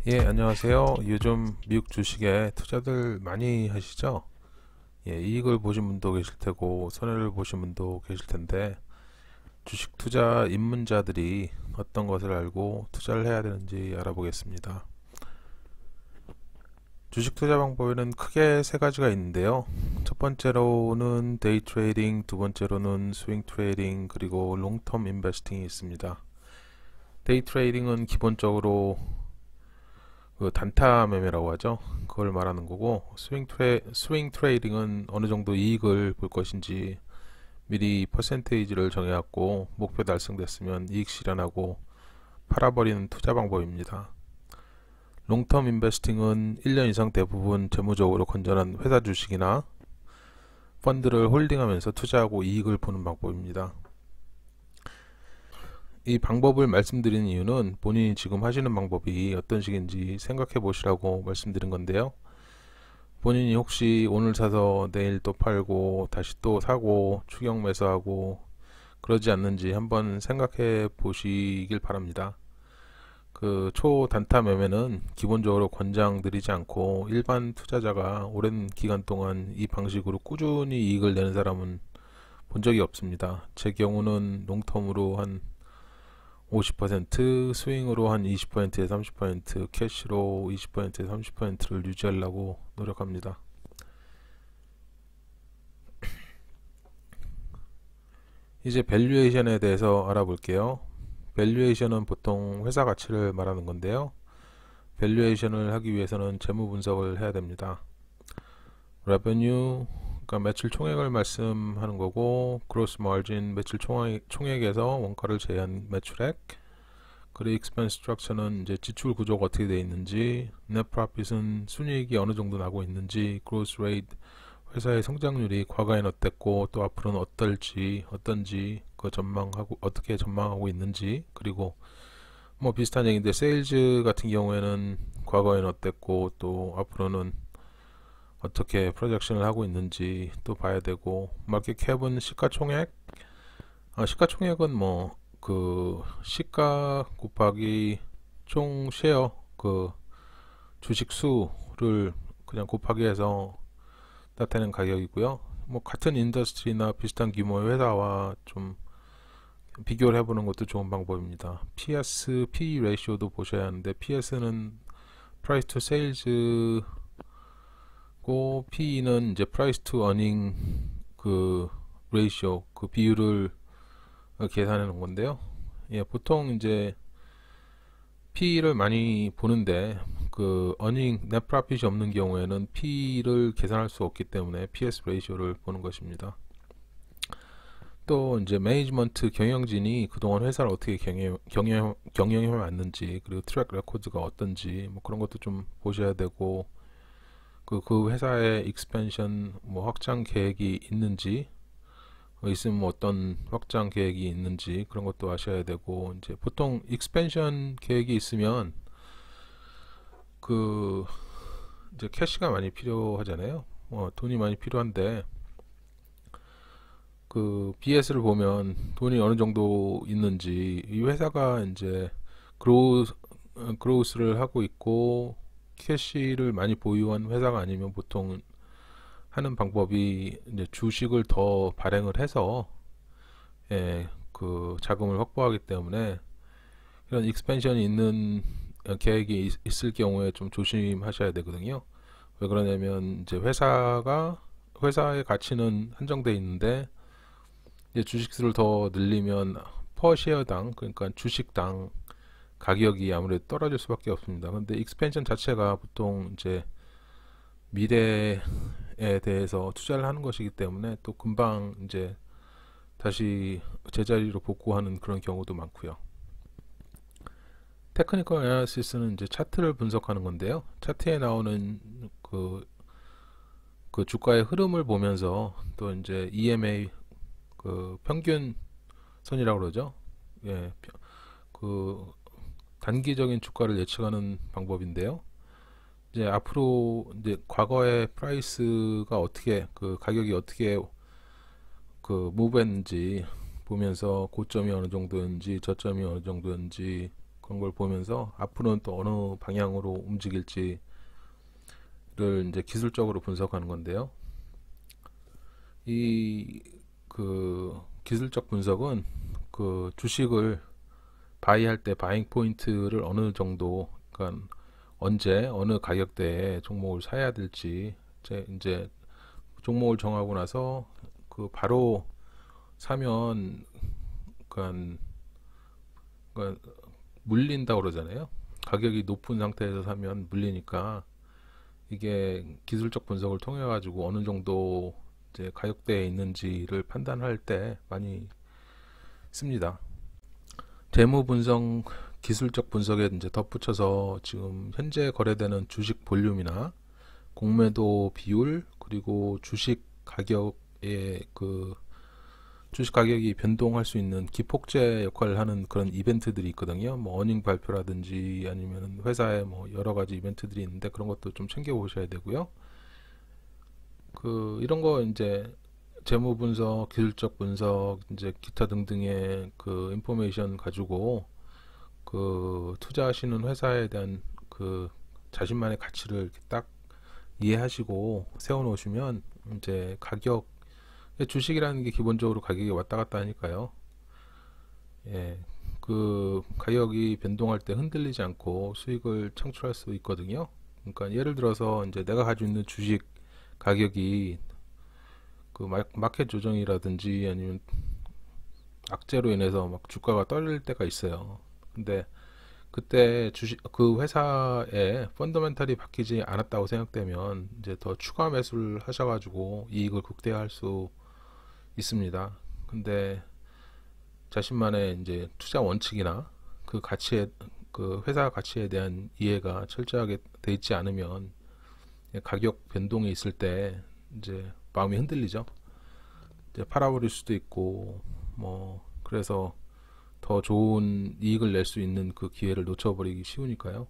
예, 안녕하세요. 요즘 미국 주식에 투자들 많이 하시죠? 예, 이익을 보신 분도 계실 테고, 손해를 보신 분도 계실 텐데, 주식 투자 입문자들이 어떤 것을 알고 투자를 해야 되는지 알아보겠습니다. 주식 투자 방법에는 크게 세 가지가 있는데요. 첫 번째로는 데이 트레이딩, 두 번째로는 스윙 트레이딩, 그리고 롱텀 인베스팅이 있습니다. 데이 트레이딩은 기본적으로 그 단타 매매라고 하죠. 그걸 말하는 거고 스윙 트레이딩은 어느 정도 이익을 볼 것인지 미리 퍼센테이지를 정해갖고 목표 달성됐으면 이익 실현하고 팔아버리는 투자 방법입니다. 롱텀 인베스팅은 1년 이상 대부분 재무적으로 건전한 회사 주식이나 펀드를 홀딩하면서 투자하고 이익을 보는 방법입니다. 이 방법을 말씀드리는 이유는 본인이 지금 하시는 방법이 어떤 식인지 생각해 보시라고 말씀드린 건데요. 본인이 혹시 오늘 사서 내일 또 팔고 다시 또 사고 추격 매수하고 그러지 않는지 한번 생각해 보시길 바랍니다. 그 초단타 매매는 기본적으로 권장드리지 않고 일반 투자자가 오랜 기간 동안 이 방식으로 꾸준히 이익을 내는 사람은 본 적이 없습니다. 제 경우는 롱텀으로 한 50%, 스윙으로 한 20%에 30%, 캐시로 20%에 30%를 유지하려고 노력합니다. 이제 밸류에이션에 대해서 알아볼게요. 밸류에이션은 보통 회사 가치를 말하는 건데요. 밸류에이션을 하기 위해서는 재무 분석을 해야 됩니다. revenue, 그러니까 매출 총액을 말씀하는 거고, gross margin, 매출 총액에서 원가를 제한 매출액, 그리고 expense structure는 이제 지출 구조가 어떻게 되어 있는지, net profit은 순이익이 어느 정도 나고 있는지, growth rate, 회사의 성장률이 과거엔 어땠고 또 앞으로는 어떤지 그 전망하고 어떻게 전망하고 있는지, 그리고 뭐 비슷한 얘기인데 세일즈 같은 경우에는 과거엔 어땠고 또 앞으로는 어떻게 프로젝션을 하고 있는지 또 봐야 되고, 마켓 캡은 시가총액, 시가총액은 뭐 그 시가 곱하기 총 쉐어 그 주식 수를 그냥 곱하기 해서 나타내는 가격이고요. 뭐 같은 인더스트리나 비슷한 규모의 회사와 좀 비교를 해보는 것도 좋은 방법입니다. PS, PE 레이쇼도 보셔야 하는데 PS는 Price to Sales고 PE는 이제 Price to Earning 그 레이쇼 그 비율을 계산해 놓은 건데요. 예, 보통 이제 PE를 많이 보는데 그 earning net profit이 없는 경우에는 P를 계산할 수 없기 때문에 PS 레이쇼를 보는 것입니다. 또 이제 매니지먼트 경영진이 그동안 회사를 어떻게 경영해 왔는지, 그리고 트랙 레코드가 어떤지 뭐 그런 것도 좀 보셔야 되고, 그 회사의 익스펜션 뭐 확장 계획이 있는지, 있으면 뭐 어떤 확장 계획이 있는지 그런 것도 아셔야 되고, 이제 보통 익스펜션 계획이 있으면 그 이제 캐시가 많이 필요하잖아요. 돈이 많이 필요한데 그 BS를 보면 돈이 어느 정도 있는지, 이 회사가 이제 그로우스를 하고 있고 캐시를 많이 보유한 회사가 아니면 보통 하는 방법이 이제 주식을 더 발행을 해서 그 자금을 확보하기 때문에 이런 익스펜션이 있는 계획이 있을 경우에 좀 조심하셔야 되거든요. 왜 그러냐면 이제 회사의 가치는 한정돼 있는데 이제 주식수를 더 늘리면 퍼 쉐어당, 그러니까 주식당 가격이 아무래도 떨어질 수밖에 없습니다. 근데 익스펜션 자체가 보통 이제 미래에 대해서 투자를 하는 것이기 때문에 또 금방 이제 다시 제자리로 복구하는 그런 경우도 많고요. 테크니컬 애널리시스는 이제 차트를 분석하는 건데요. 차트에 나오는 그 주가의 흐름을 보면서 또 이제 EMA 그 평균 선이라고 그러죠. 예, 그 단기적인 주가를 예측하는 방법인데요. 이제 앞으로 이제 과거의 프라이스가 어떻게 그 가격이 어떻게 그 무브했는지 보면서 고점이 어느 정도인지 저점이 어느 정도인지 그런 걸 보면서 앞으로는 또 어느 방향으로 움직일지를 이제 기술적으로 분석하는 건데요. 이 그 기술적 분석은 그 주식을 바이할 때 바잉 포인트를 어느 정도, 그러니까 언제 어느 가격대에 종목을 사야 될지 이제 종목을 정하고 나서 그 바로 사면 그러니까 물린다 그러잖아요. 가격이 높은 상태에서 사면 물리니까 이게 기술적 분석을 통해 가지고 어느 정도 이제 가격대에 있는지를 판단할 때 많이 씁니다. 재무 분석, 기술적 분석에 이제 덧붙여서 지금 현재 거래되는 주식 볼륨이나 공매도 비율, 그리고 주식 가격이 변동할 수 있는 기폭제 역할을 하는 그런 이벤트들이 있거든요. 뭐 어닝 발표라든지 아니면 회사에 뭐 여러 가지 이벤트들이 있는데 그런 것도 좀 챙겨 보셔야 되고요. 이런 거 이제 재무 분석, 기술적 분석, 이제 기타 등등의 그 인포메이션 가지고 투자하시는 회사에 대한 그 자신만의 가치를 이렇게 딱 이해하시고 세워 놓으시면 이제 주식이라는 게 기본적으로 가격이 왔다 갔다 하니까요. 예, 그 가격이 변동할 때 흔들리지 않고 수익을 창출할 수 있거든요. 그러니까 예를 들어서 이제 내가 가지고 있는 주식 가격이 그 마켓 조정이라든지 아니면 악재로 인해서 막 주가가 떨어질 때가 있어요. 근데 그때 그 회사의 펀더멘탈이 바뀌지 않았다고 생각되면 이제 더 추가 매수를 하셔가지고 이익을 극대화할 수 있습니다. 근데 자신만의 이제 투자 원칙이나 그 회사 가치에 대한 이해가 철저하게 돼 있지 않으면 가격 변동이 있을 때 이제 마음이 흔들리죠. 이제 팔아버릴 수도 있고 뭐 그래서 더 좋은 이익을 낼 수 있는 그 기회를 놓쳐버리기 쉬우니까요.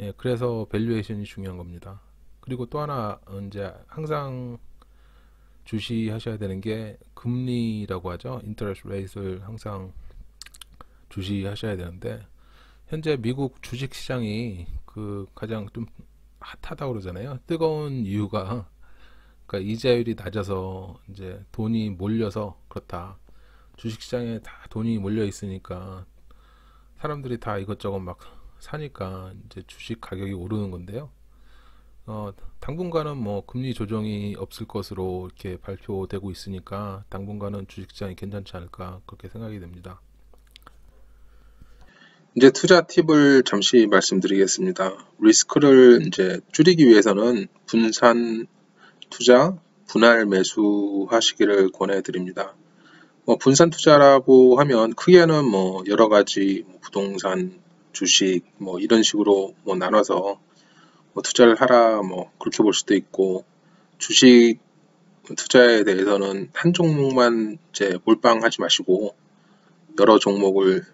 예, 그래서 밸류에이션이 중요한 겁니다. 그리고 또 하나 이제 항상 주시하셔야 되는 게 금리라고 하죠. 인터레스트 레이트를 항상 주시하셔야 되는데 현재 미국 주식 시장이 그 가장 좀 핫하다고 그러잖아요. 뜨거운 이유가 그러니까 이자율이 낮아서 이제 돈이 몰려서 그렇다. 주식시장에 다 돈이 몰려 있으니까 사람들이 다 이것저것 막 사니까 이제 주식 가격이 오르는 건데요. 당분간은 뭐 금리 조정이 없을 것으로 이렇게 발표되고 있으니까 당분간은 주식시장이 괜찮지 않을까 그렇게 생각이 됩니다. 이제 투자 팁을 잠시 말씀드리겠습니다. 리스크를 이제 줄이기 위해서는 분산 투자, 분할 매수 하시기를 권해드립니다. 분산 투자라고 하면 크게는 뭐 여러 가지 부동산, 주식 뭐 이런 식으로 뭐 나눠서 투자를 하라 뭐 그렇게 볼 수도 있고, 주식 투자에 대해서는 한 종목만 이제 몰빵하지 마시고 여러 종목을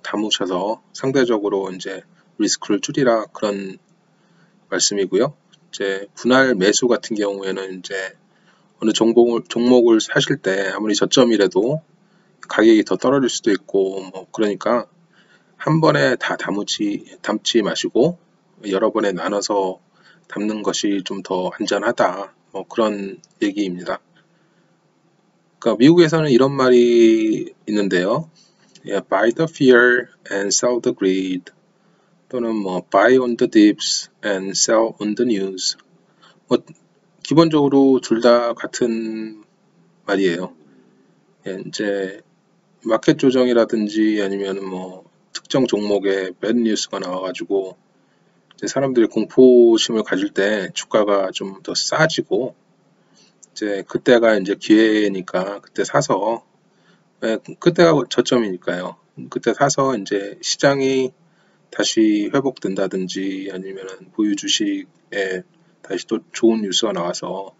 담으셔서 상대적으로 이제 리스크를 줄이라 그런 말씀이고요. 이제 분할 매수 같은 경우에는 이제 어느 종목을 사실 때 아무리 저점이라도 가격이 더 떨어질 수도 있고 뭐 그러니까 한 번에 다 담지 마시고 여러 번에 나눠서 담는 것이 좀 더 안전하다 뭐 그런 얘기입니다. 그러니까 미국에서는 이런 말이 있는데요. Buy the fear and sell the greed, 또는 뭐 buy on the dips and sell on the news. 뭐 기본적으로 둘 다 같은 말이에요. 이제 마켓 조정이라든지 아니면 뭐 특정 종목에 배드 뉴스가 나와가지고 이제 사람들이 공포심을 가질 때 주가가 좀 더 싸지고 이제 그때가 이제 기회니까 그때 사서, 그때가 저점이니까요. 그때 사서 이제 시장이 다시 회복된다든지 아니면 보유 주식에 다시 또 좋은 뉴스가 나와서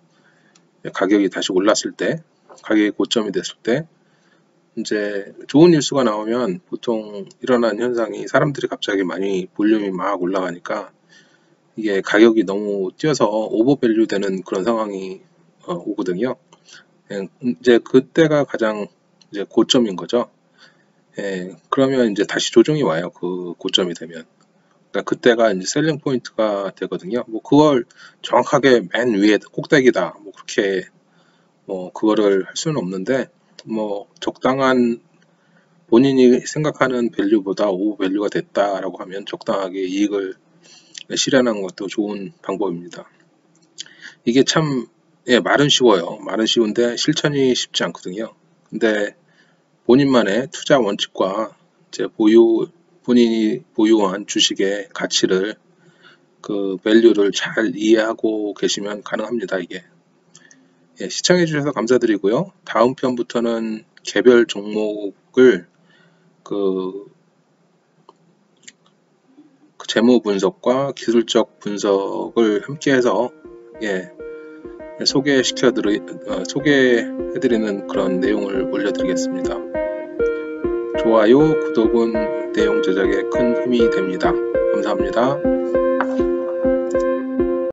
가격이 다시 올랐을 때, 가격이 고점이 됐을 때 이제 좋은 뉴스가 나오면 보통 일어나는 현상이 사람들이 갑자기 많이 볼륨이 막 올라가니까 이게 가격이 너무 뛰어서 오버밸류 되는 그런 상황이 오거든요. 이제 그때가 가장 이제 고점인 거죠. 예, 그러면 이제 다시 조정이 와요. 그 고점이 되면. 그러니까 그때가 이제 셀링 포인트가 되거든요. 뭐 그걸 정확하게 맨 위에 꼭대기다. 뭐 그렇게 뭐 그거를 할 수는 없는데 뭐 적당한 본인이 생각하는 밸류보다 오버 밸류가 됐다라고 하면 적당하게 이익을 실현하는 것도 좋은 방법입니다. 이게 참 예, 말은 쉬워요. 말은 쉬운데 실천이 쉽지 않거든요. 근데 본인만의 투자 원칙과 이제 본인이 보유한 주식의 가치를 그 밸류를 잘 이해하고 계시면 가능합니다, 이게. 예, 시청해 주셔서 감사드리고요. 다음 편부터는 개별 종목을 그, 그 재무 분석과 기술적 분석을 함께해서 예, 소개해드리는 그런 내용을 올려드리겠습니다. 좋아요, 구독은 내용 제작에 큰 힘이 됩니다. 감사합니다.